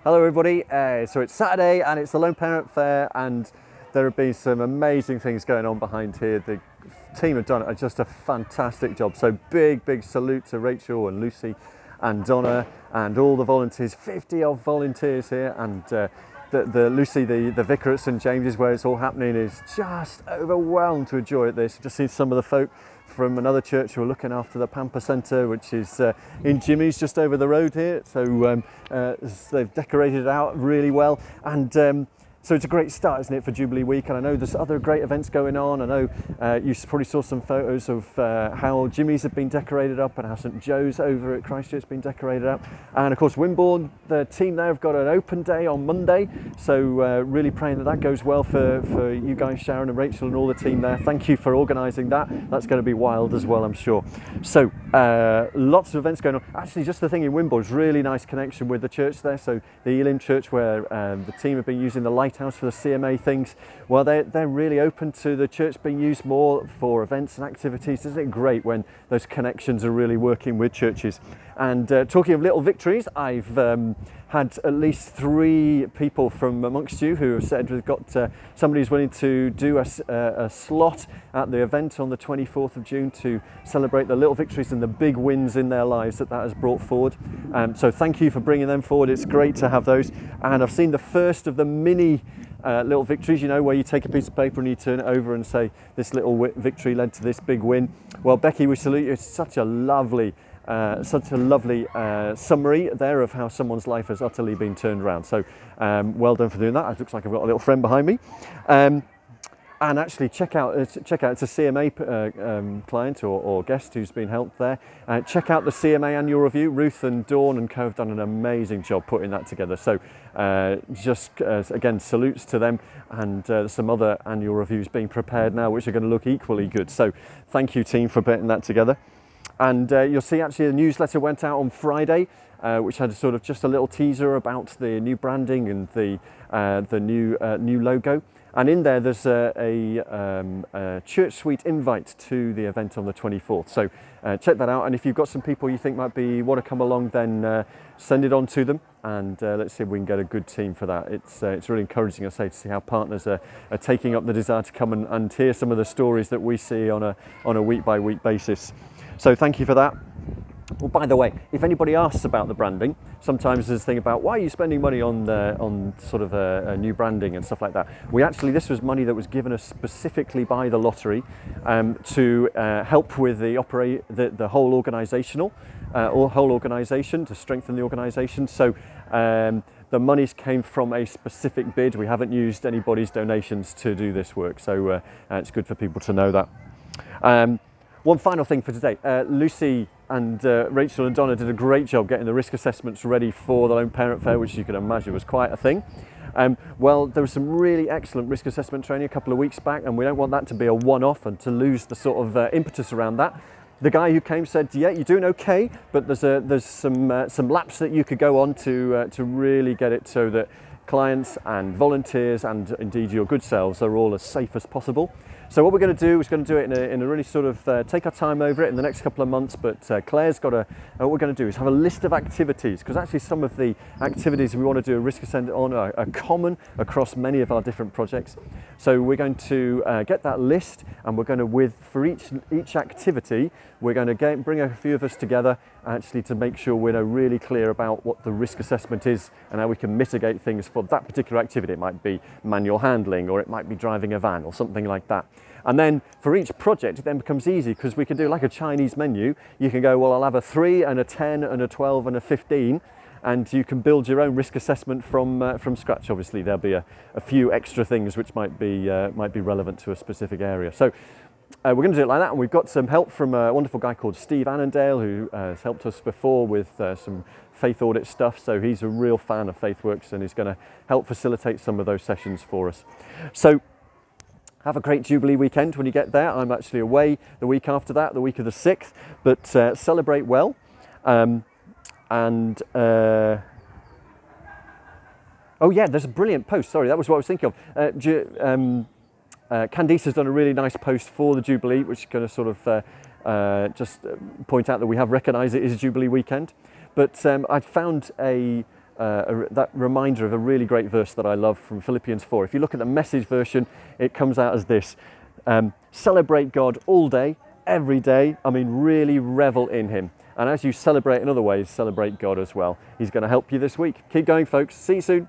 Hello everybody, so it's Saturday and it's the Lone Parent Fair, and there have been some amazing things going on behind here. The team have done just a fantastic job, so big salute to Rachel and Lucy and Donna and all the volunteers, 50 odd volunteers here, and Lucy, the vicar at St James's where it's all happening, is just overwhelmed to enjoy this. Just seen some of the folk from another church who are looking after the Pamper Centre, which is in Jimmy's just over the road here. So they've decorated it out really well, and so it's a great start, isn't it, for Jubilee Week? And I know there's other great events going on. I know you probably saw some photos of how Jimmy's have been decorated up and how St Joe's over at Christchurch has been decorated up. And of course, Wimborne, the team there have got an open day on Monday. So really praying that that goes well for you guys, Sharon and Rachel and all the team there. Thank you for organising that. That's going to be wild as well, I'm sure. So lots of events going on. Actually, just the thing in Wimborne is really nice connection with the church there. So the Elim Church, where the team have been using the lighthouse for the CMA things, well, they're really open to the church being used more for events and activities. Isn't it great when those connections are really working with churches? And talking of little victories, I've had at least 3 people from amongst you who have said we've got somebody who's willing to do a slot at the event on the 24th of June to celebrate the little victories and the big wins in their lives that has brought forward. So thank you for bringing them forward. It's great to have those. And I've seen the first of the mini little victories, you know, where you take a piece of paper and you turn it over and say this little victory led to this big win. Well, Becky, we salute you. It's such a lovely summary there of how someone's life has utterly been turned around. So well done for doing that. It looks like I've got a little friend behind me. And actually check out, it's a CMA client or guest who's been helped there. Check out the CMA annual review. Ruth and Dawn and co have done an amazing job putting that together. So again, salutes to them, and there's some other annual reviews being prepared now which are going to look equally good. So thank you, team, for putting that together. And you'll see actually a newsletter went out on Friday, which had sort of just a little teaser about the new branding and the new logo. And in there, there's a church suite invite to the event on the 24th. So check that out. And if you've got some people you think want to come along, then send it on to them. And let's see if we can get a good team for that. It's really encouraging, I say, to see how partners are taking up the desire to come and hear some of the stories that we see on a week-by-week basis. So thank you for that. Well, by the way, if anybody asks about the branding, sometimes there's a thing about why are you spending money on sort of a new branding and stuff like that. This was money that was given us specifically by the lottery to help with the whole organisational whole organisation, to strengthen the organisation. So the monies came from a specific bid. We haven't used anybody's donations to do this work, so it's good for people to know that. One final thing for today. Lucy and Rachel and Donna did a great job getting the risk assessments ready for the Lone Parent Fair, which you can imagine was quite a thing. Well, there was some really excellent risk assessment training a couple of weeks back, and we don't want that to be a one-off and to lose the sort of impetus around that. The guy who came said, yeah, you're doing okay, but there's some laps that you could go on to really get it so that clients and volunteers and indeed your good selves are all as safe as possible. So what we're going to do is do it in a really sort of take our time over it in the next couple of months. But Claire's got what we're going to do is have a list of activities, because actually some of the activities we want to do a risk assessment on are common across many of our different projects. So we're going to get that list, and we're going to for each activity we're going to bring a few of us together actually to make sure we're really clear about what the risk assessment is and how we can mitigate things for that particular activity. It might be manual handling, or it might be driving a van or something like that. And then for each project it then becomes easy, because we can do like a Chinese menu. You can go, well, I'll have a 3 and a 10 and a 12 and a 15, and you can build your own risk assessment from scratch. Obviously there'll be a few extra things which might be relevant to a specific area. So we're going to do it like that, and we've got some help from a wonderful guy called Steve Annandale, who has helped us before with some faith audit stuff. So he's a real fan of FaithWorks, and he's going to help facilitate some of those sessions for us. So have a great Jubilee weekend when you get there. I'm actually away the week after that, the week of the 6th, but celebrate well. Oh yeah, there's a brilliant post. Sorry, that was what I was thinking of. Candice has done a really nice post for the Jubilee, which is going to sort of just point out that we have recognised it as a Jubilee weekend. But I found a that reminder of a really great verse that I love from Philippians 4. If you look at the Message version, it comes out as this: celebrate God all day, every day. I mean, really revel in Him. And as you celebrate in other ways, celebrate God as well. He's going to help you this week. Keep going, folks. See you soon.